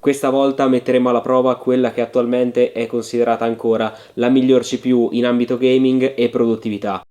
Questa volta metteremo alla prova quella che attualmente è considerata ancora la miglior CPU in ambito gaming e produttività.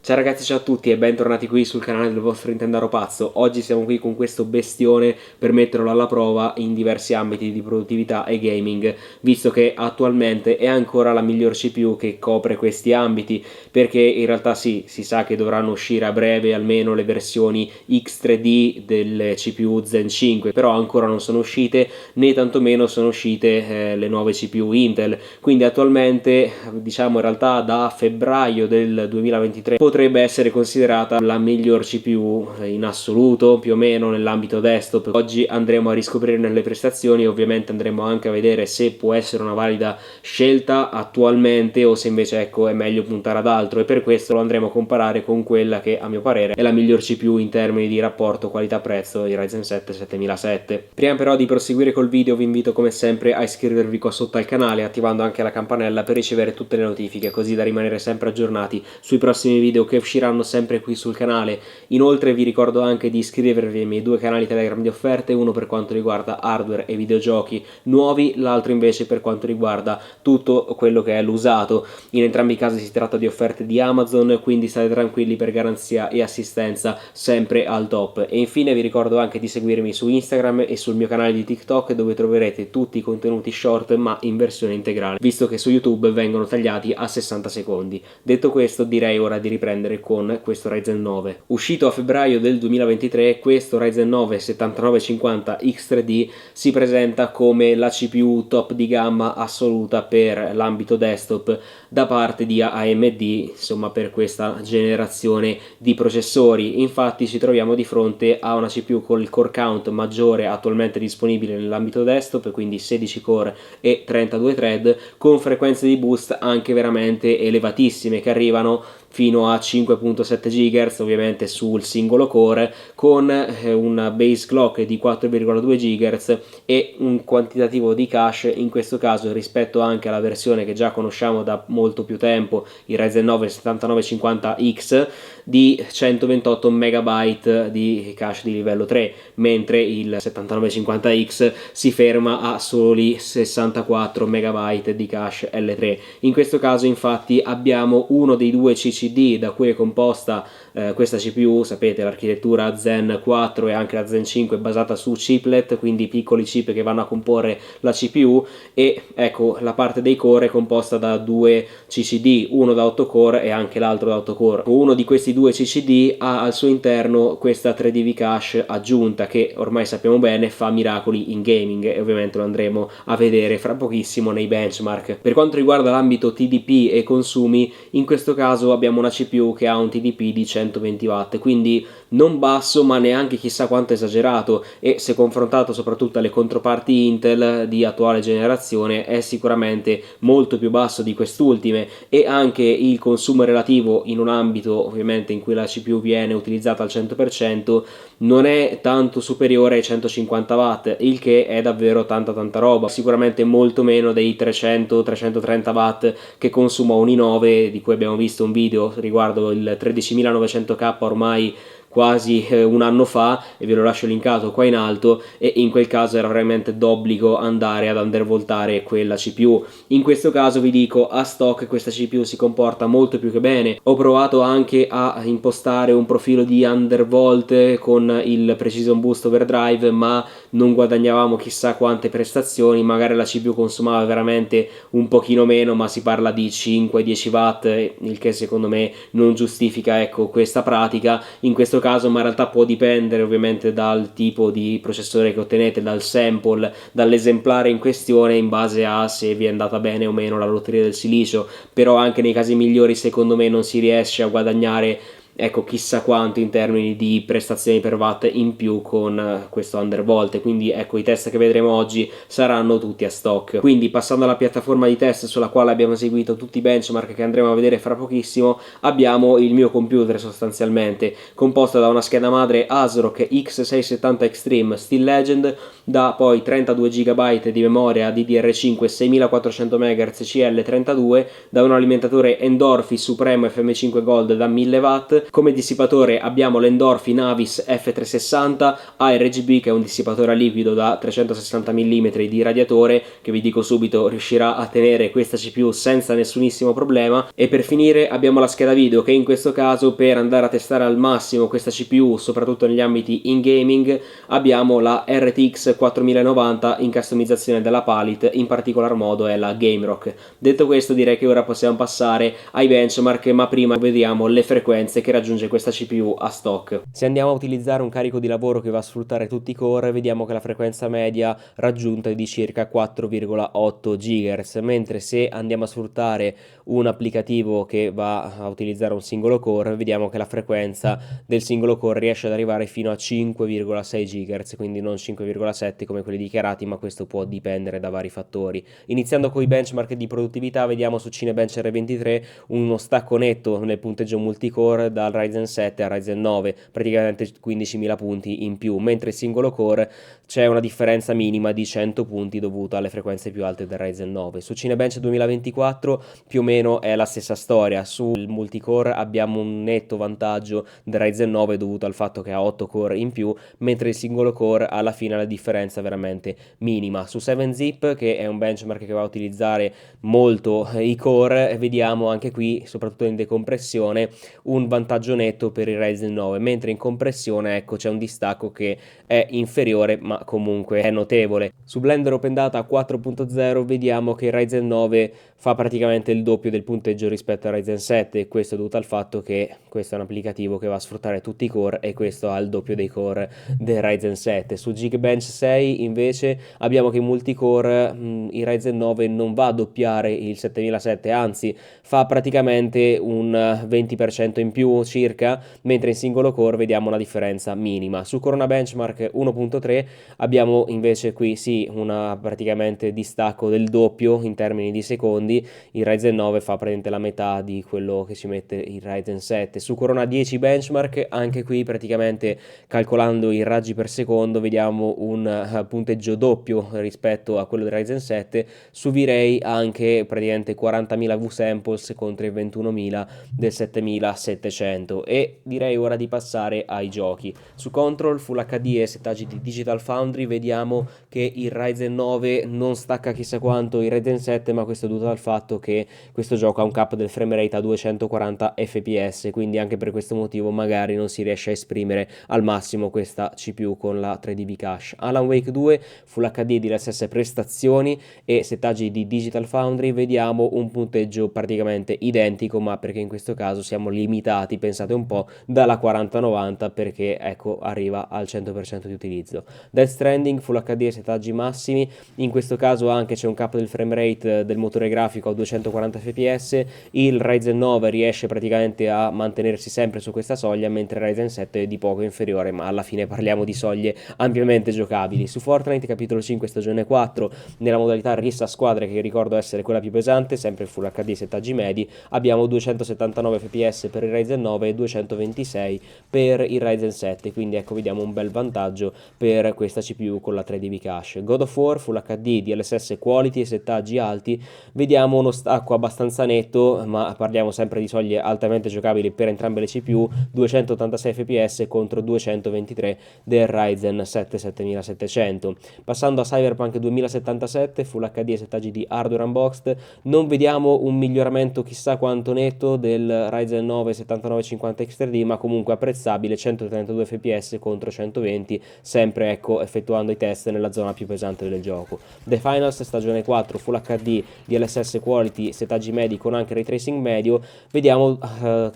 Ciao ragazzi, ciao a tutti e bentornati qui sul canale del vostro Nintendaro pazzo. Oggi siamo qui con questo bestione per metterlo alla prova in diversi ambiti di produttività e gaming, visto che attualmente è ancora la miglior CPU che copre questi ambiti, perché in realtà sì, si sa che dovranno uscire a breve almeno le versioni X3D delle CPU Zen 5, però ancora non sono uscite, né tantomeno sono uscite le nuove CPU Intel, quindi attualmente, diciamo in realtà da febbraio del 2023, potrebbe essere considerata la miglior CPU in assoluto, più o meno nell'ambito desktop. Oggi andremo a riscoprirne le prestazioni e ovviamente andremo anche a vedere se può essere una valida scelta attualmente o se invece ecco è meglio puntare ad altro, e per questo lo andremo a comparare con quella che a mio parere è la miglior CPU in termini di rapporto qualità-prezzo, il Ryzen 7 7007. Prima però di proseguire col video vi invito come sempre a iscrivervi qua sotto al canale attivando anche la campanella per ricevere tutte le notifiche, così da rimanere sempre aggiornati sui prossimi video che usciranno sempre qui sul canale. Inoltre vi ricordo anche di iscrivervi ai miei due canali Telegram di offerte, uno per quanto riguarda hardware e videogiochi nuovi, l'altro invece per quanto riguarda tutto quello che è l'usato. In entrambi i casi si tratta di offerte di Amazon, quindi state tranquilli per garanzia e assistenza sempre al top. E infine vi ricordo anche di seguirmi su Instagram e sul mio canale di TikTok, dove troverete tutti i contenuti short ma in versione integrale, visto che su YouTube vengono tagliati a 60 secondi. Detto questo, direi ora di riprendere con questo Ryzen 9. Uscito a febbraio del 2023, questo Ryzen 9 7950 X3D si presenta come la CPU top di gamma assoluta per l'ambito desktop da parte di AMD, insomma per questa generazione di processori. Infatti ci troviamo di fronte a una CPU con il core count maggiore attualmente disponibile nell'ambito desktop, quindi 16 core e 32 thread, con frequenze di boost anche veramente elevatissime che arrivano fino a 5.7 GHz ovviamente sul singolo core, con una base clock di 4,2 GHz e un quantitativo di cache, in questo caso rispetto anche alla versione che già conosciamo da molto più tempo, il Ryzen 9 7950X, di 128 MB di cache di livello 3, mentre il 7950X si ferma a soli 64 MB di cache L3. In questo caso infatti abbiamo uno dei due CCD da cui è composta questa CPU. Sapete, l'architettura Zen 4 e anche la Zen 5 è basata su chiplet, quindi piccoli chip che vanno a comporre la CPU, e ecco la parte dei core è composta da due CCD, uno da 8 core e anche l'altro da 8 core. Uno di questi due CCD ha al suo interno questa 3DV cache aggiunta che ormai sappiamo bene fa miracoli in gaming, e ovviamente lo andremo a vedere fra pochissimo nei benchmark. Per quanto riguarda l'ambito TDP e consumi, in questo caso abbiamo una CPU che ha un TDP di 120 watt, quindi non basso ma neanche chissà quanto esagerato, e se confrontato soprattutto alle controparti Intel di attuale generazione è sicuramente molto più basso di quest'ultime, e anche il consumo relativo in un ambito ovviamente in cui la CPU viene utilizzata al 100% non è tanto superiore ai 150 watt, il che è davvero tanta roba, sicuramente molto meno dei 300-330 watt che consuma un i9, di cui abbiamo visto un video riguardo il 13900K ormai quasi un anno fa, e ve lo lascio linkato qua in alto, e in quel caso era veramente d'obbligo andare ad undervoltare quella CPU. In questo caso vi dico, a stock questa CPU si comporta molto più che bene. Ho provato anche a impostare un profilo di undervolt con il Precision Boost Overdrive, ma non guadagnavamo chissà quante prestazioni, magari la CPU consumava veramente un pochino meno, ma si parla di 5-10 watt, il che secondo me non giustifica ecco questa pratica in questo caso, ma in realtà può dipendere ovviamente dal tipo di processore che ottenete, dal sample, dall'esemplare in questione, in base a se vi è andata bene o meno la lotteria del silicio. Però anche nei casi migliori secondo me non si riesce a guadagnare ecco chissà quanto in termini di prestazioni per watt in più con questo undervolt, quindi ecco i test che vedremo oggi saranno tutti a stock. Quindi passando alla piattaforma di test sulla quale abbiamo eseguito tutti i benchmark che andremo a vedere fra pochissimo, abbiamo il mio computer sostanzialmente composto da una scheda madre ASRock X670 Extreme Steel Legend, da poi 32 GB di memoria DDR5 6400 MHz CL32, da un alimentatore Endorphi Supremo FM5 Gold da 1000 watt, Boost. Come dissipatore abbiamo l'Endorphin Avis F360 ARGB, che è un dissipatore a liquido da 360 mm di radiatore, che vi dico subito riuscirà a tenere questa CPU senza nessunissimo problema. E per finire abbiamo la scheda video, che in questo caso, per andare a testare al massimo questa CPU soprattutto negli ambiti in gaming, abbiamo la RTX 4090 in customizzazione della Palit, in particolar modo è la GameRock. Detto questo, direi che ora possiamo passare ai benchmark, ma prima vediamo le frequenze che raggiunge questa CPU a stock. Se andiamo a utilizzare un carico di lavoro che va a sfruttare tutti i core, vediamo che la frequenza media raggiunta è di circa 4,8 GHz, mentre se andiamo a sfruttare un applicativo che va a utilizzare un singolo core, vediamo che la frequenza del singolo core riesce ad arrivare fino a 5,6 GHz, quindi non 5,7 come quelli dichiarati, ma questo può dipendere da vari fattori. Iniziando con i benchmark di produttività, vediamo su Cinebench R23 uno stacco netto nel punteggio multicore dal Ryzen 7 al Ryzen 9, praticamente 15.000 punti in più, mentre il singolo core c'è una differenza minima di 100 punti dovuta alle frequenze più alte del Ryzen 9. Su Cinebench 2024 più o meno è la stessa storia, sul multicore abbiamo un netto vantaggio del Ryzen 9 dovuto al fatto che ha 8 core in più, mentre il singolo core alla fine la differenza è veramente minima. Su 7zip, che è un benchmark che va a utilizzare molto i core, vediamo anche qui, soprattutto in decompressione, un vantaggio netto per il Ryzen 9, mentre in compressione ecco c'è un distacco che è inferiore ma comunque è notevole. Su Blender Open Data 4.0 vediamo che il Ryzen 9 fa praticamente il doppio del punteggio rispetto al Ryzen 7, e questo è dovuto al fatto che questo è un applicativo che va a sfruttare tutti i core e questo ha il doppio dei core del Ryzen 7. Su Geekbench 6 invece abbiamo che in multicore il Ryzen 9 non va a doppiare il 7007, anzi fa praticamente un 20% in più circa, mentre in singolo core vediamo una differenza minima. Su Corona Benchmark 1.3 abbiamo invece qui sì una praticamente distacco del doppio in termini di secondi. Il Ryzen 9 fa praticamente la metà di quello che ci mette il Ryzen 7. Su Corona 10 benchmark, anche qui praticamente calcolando i raggi per secondo vediamo un punteggio doppio rispetto a quello del Ryzen 7. Su V-Ray anche praticamente 40.000 V-samples contro i 21.000 del 7700. E direi ora di passare ai giochi. Su Control, Full HD e settaggi di Digital Foundry vediamo che il Ryzen 9 non stacca chissà quanto il Ryzen 7, ma questo è dovuto al fatto che questo gioco ha un cap del frame rate a 240 fps, quindi anche per questo motivo magari non si riesce a esprimere al massimo questa CPU con la 3dB cache. Alan Wake 2 Full HD di stesse prestazioni e settaggi di Digital Foundry vediamo un punteggio praticamente identico, ma perché in questo caso siamo limitati, pensate un po', dalla 4090 perché ecco arriva al 100% di utilizzo. Death Stranding Full HD e settaggi massimi, in questo caso anche c'è un cap del frame rate del motore grafico a 240 fps, il Ryzen 9 riesce praticamente a mantenersi sempre su questa soglia, mentre il Ryzen 7 è di poco inferiore, ma alla fine parliamo di soglie ampiamente giocabili. Su Fortnite capitolo 5 stagione 4 nella modalità rissa squadre, che ricordo essere quella più pesante, sempre Full HD settaggi medi, abbiamo 279 fps per il Ryzen 9 e 226 per il Ryzen 7, quindi ecco vediamo un bel vantaggio per questa CPU con la 3dB cache. God of War Full HD DLSS quality e settaggi alti, vediamo uno stacco abbastanza netto, ma parliamo sempre di soglie altamente giocabili per entrambe le CPU, 286 fps contro 223 del Ryzen 7 7700. Passando a Cyberpunk 2077 Full HD e settaggi di hardware unboxed, non vediamo un miglioramento chissà quanto netto del Ryzen 9 7950 X3D, ma comunque apprezzabile, 132 fps contro 120, sempre ecco effettuando i test nella zona più pesante del gioco. The Finals stagione 4 Full HD DLSS quality settaggi medi con anche ray tracing medio, vediamo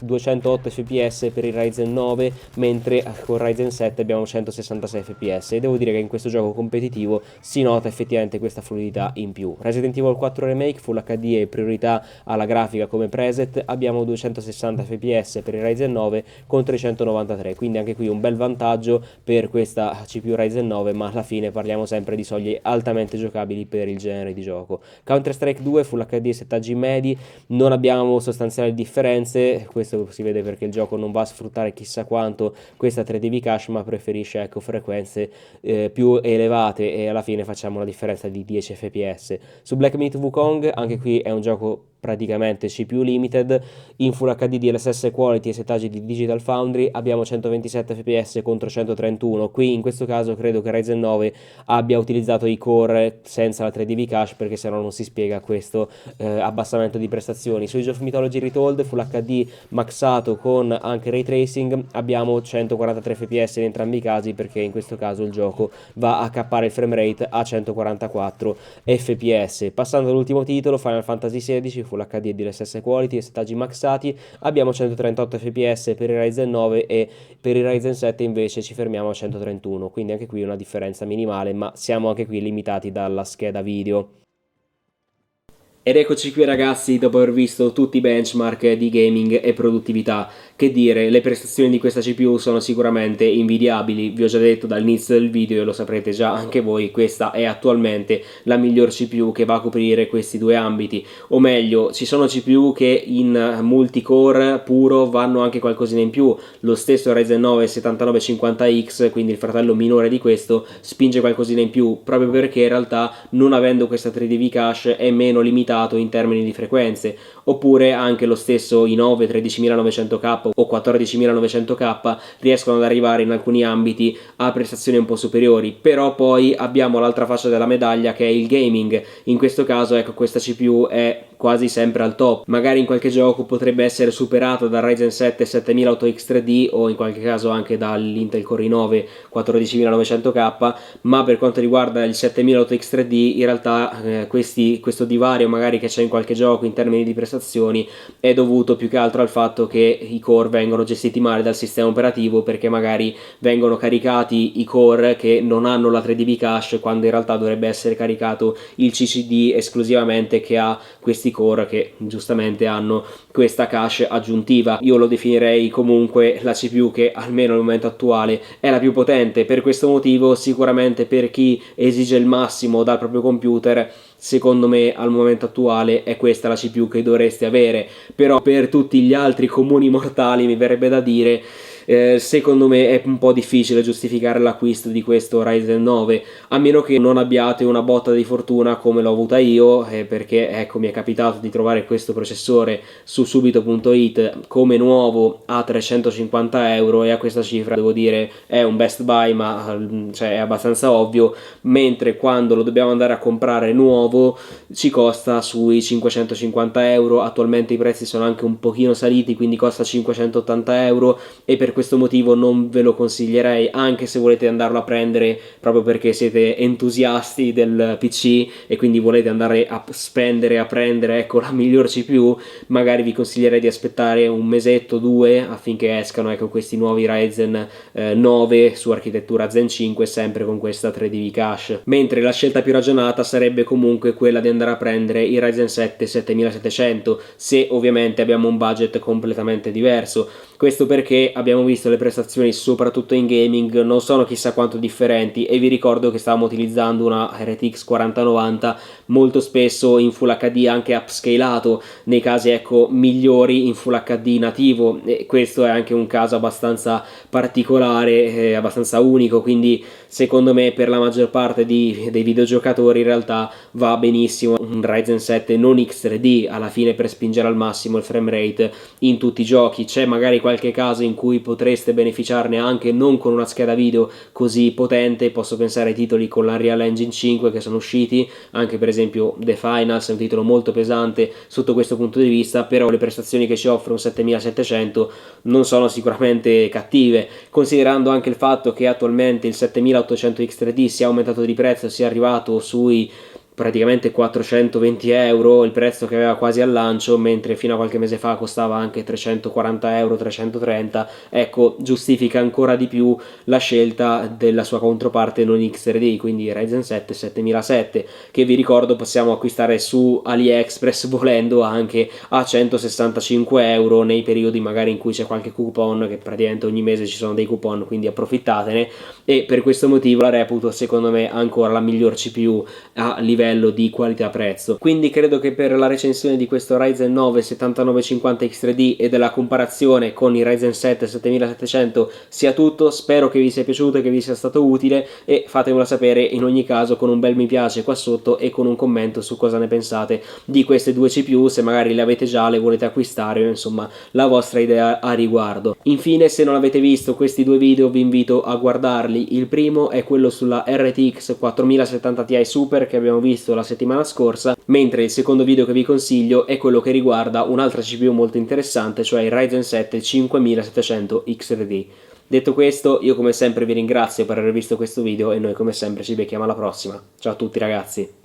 208 fps per il Ryzen 9, mentre con Ryzen 7 abbiamo 166 fps, e devo dire che in questo gioco competitivo si nota effettivamente questa fluidità in più. Resident Evil 4 Remake Full HD e priorità alla grafica come preset, abbiamo 260 fps per il Ryzen 9 contro i 193, quindi anche qui un bel vantaggio per questa CPU Ryzen 9, ma alla fine parliamo sempre di soglie altamente giocabili per il genere di gioco. Counter Strike 2 Full HD e settaggi medi, non abbiamo sostanziali differenze, questo si vede perché il gioco non va a sfruttare chissà quanto questa 3dB cache, ma preferisce ecco frequenze più elevate, e alla fine facciamo una differenza di 10 fps. Su Black Myth Wukong anche qui è un gioco praticamente CPU limited. In Full HD DLSS quality e settaggi di Digital Foundry abbiamo 127 fps contro 131. Qui in questo caso credo che Ryzen 9 abbia utilizzato i core senza la 3dV cache, perché se no non si spiega questo abbassamento di prestazioni. Su Age of Mythology Retold Full HD maxato con anche ray tracing abbiamo 143 fps in entrambi i casi, perché in questo caso il gioco va a cappare il frame rate a 144 fps. Passando all'ultimo titolo, Final Fantasy XVI Full HD e DLSS quality e settaggi maxati, abbiamo 138 fps per il Ryzen 9 e per il Ryzen 7 invece ci fermiamo a 131, quindi anche qui una differenza minimale, ma siamo anche qui limitati dalla scheda video. Ed eccoci qui ragazzi, dopo aver visto tutti i benchmark di gaming e produttività. Che dire, le prestazioni di questa CPU sono sicuramente invidiabili, vi ho già detto dall'inizio del video e lo saprete già anche voi, questa è attualmente la miglior CPU che va a coprire questi due ambiti, o meglio, ci sono CPU che in multicore puro vanno anche qualcosina in più, lo stesso Ryzen 9 7950X, quindi il fratello minore di questo, spinge qualcosina in più, proprio perché in realtà non avendo questa 3dV cache è meno limitato in termini di frequenze, oppure anche lo stesso i9 13900K o 14900K riescono ad arrivare in alcuni ambiti a prestazioni un po' superiori. Però poi abbiamo l'altra faccia della medaglia, che è il gaming. In questo caso ecco, questa CPU è quasi sempre al top, magari in qualche gioco potrebbe essere superata dal Ryzen 7 7800X3D o in qualche caso anche dall'Intel Core i9 14900K, ma per quanto riguarda il 7800X3D in realtà questo divario magari che c'è in qualche gioco in termini di prestazioni è dovuto più che altro al fatto che i core vengono gestiti male dal sistema operativo, perché magari vengono caricati i core che non hanno la 3dV cache quando in realtà dovrebbe essere caricato il CCD esclusivamente, che ha questi core che giustamente hanno questa cache aggiuntiva. Io lo definirei comunque la CPU che almeno al momento attuale è la più potente. Per questo motivo sicuramente per chi esige il massimo dal proprio computer, secondo me al momento attuale è questa la CPU che dovreste avere. Però per tutti gli altri comuni mortali mi verrebbe da dire secondo me è un po' difficile giustificare l'acquisto di questo Ryzen 9, a meno che non abbiate una botta di fortuna come l'ho avuta io, perché ecco mi è capitato di trovare questo processore su subito.it come nuovo a 350 euro, e a questa cifra devo dire è un best buy, ma cioè, è abbastanza ovvio, mentre quando lo dobbiamo andare a comprare nuovo ci costa sui 550 euro. Attualmente i prezzi sono anche un pochino saliti, quindi costa 580 euro, e per questo motivo non ve lo consiglierei, anche se volete andarlo a prendere proprio perché siete entusiasti del PC e quindi volete andare a spendere, a prendere ecco la miglior CPU. Magari vi consiglierei di aspettare un mesetto, due, affinché escano ecco questi nuovi Ryzen 9 su architettura Zen 5 sempre con questa 3dV cache, mentre la scelta più ragionata sarebbe comunque quella di andare a prendere il Ryzen 7 7700, se ovviamente abbiamo un budget completamente diverso. Questo perché abbiamo visto le prestazioni soprattutto in gaming non sono chissà quanto differenti, e vi ricordo che stavamo utilizzando una RTX 4090 molto spesso in Full HD anche upscalato, nei casi ecco migliori in Full HD nativo, e questo è anche un caso abbastanza particolare, abbastanza unico, quindi secondo me per la maggior parte dei videogiocatori in realtà va benissimo un Ryzen 7 non X3D alla fine per spingere al massimo il frame rate in tutti i giochi. C'è magari qualche caso in cui potreste beneficiarne anche non con una scheda video così potente, posso pensare ai titoli con l'Unreal Engine 5 che sono usciti, anche per esempio The Finals è un titolo molto pesante sotto questo punto di vista, però le prestazioni che ci offre un 7700 non sono sicuramente cattive, considerando anche il fatto che attualmente il 7800 X3D sia aumentato di prezzo, sia arrivato sui praticamente 420 euro, il prezzo che aveva quasi al lancio, mentre fino a qualche mese fa costava anche 340 euro, 330. Ecco, giustifica ancora di più la scelta della sua controparte non X3D, quindi Ryzen 7 7007, che vi ricordo possiamo acquistare su AliExpress volendo anche a 165 euro nei periodi magari in cui c'è qualche coupon, che praticamente ogni mese ci sono dei coupon, quindi approfittatene. E per questo motivo la reputo secondo me ancora la miglior CPU a livello livello di qualità-prezzo. Quindi credo che per la recensione di questo Ryzen 9 7950 X3D e della comparazione con i Ryzen 7 7700 sia tutto. Spero che vi sia piaciuto e che vi sia stato utile, e fatemelo sapere in ogni caso con un bel mi piace qua sotto e con un commento su cosa ne pensate di queste due CPU, se magari le avete già, le volete acquistare, o insomma la vostra idea a riguardo. Infine, se non avete visto questi due video vi invito a guardarli. Il primo è quello sulla RTX 4070 Ti Super che abbiamo visto la settimana scorsa, mentre il secondo video che vi consiglio è quello che riguarda un'altra CPU molto interessante, cioè il Ryzen 7 5700 X3D. Detto questo, io come sempre vi ringrazio per aver visto questo video e noi come sempre ci becchiamo alla prossima. Ciao a tutti ragazzi!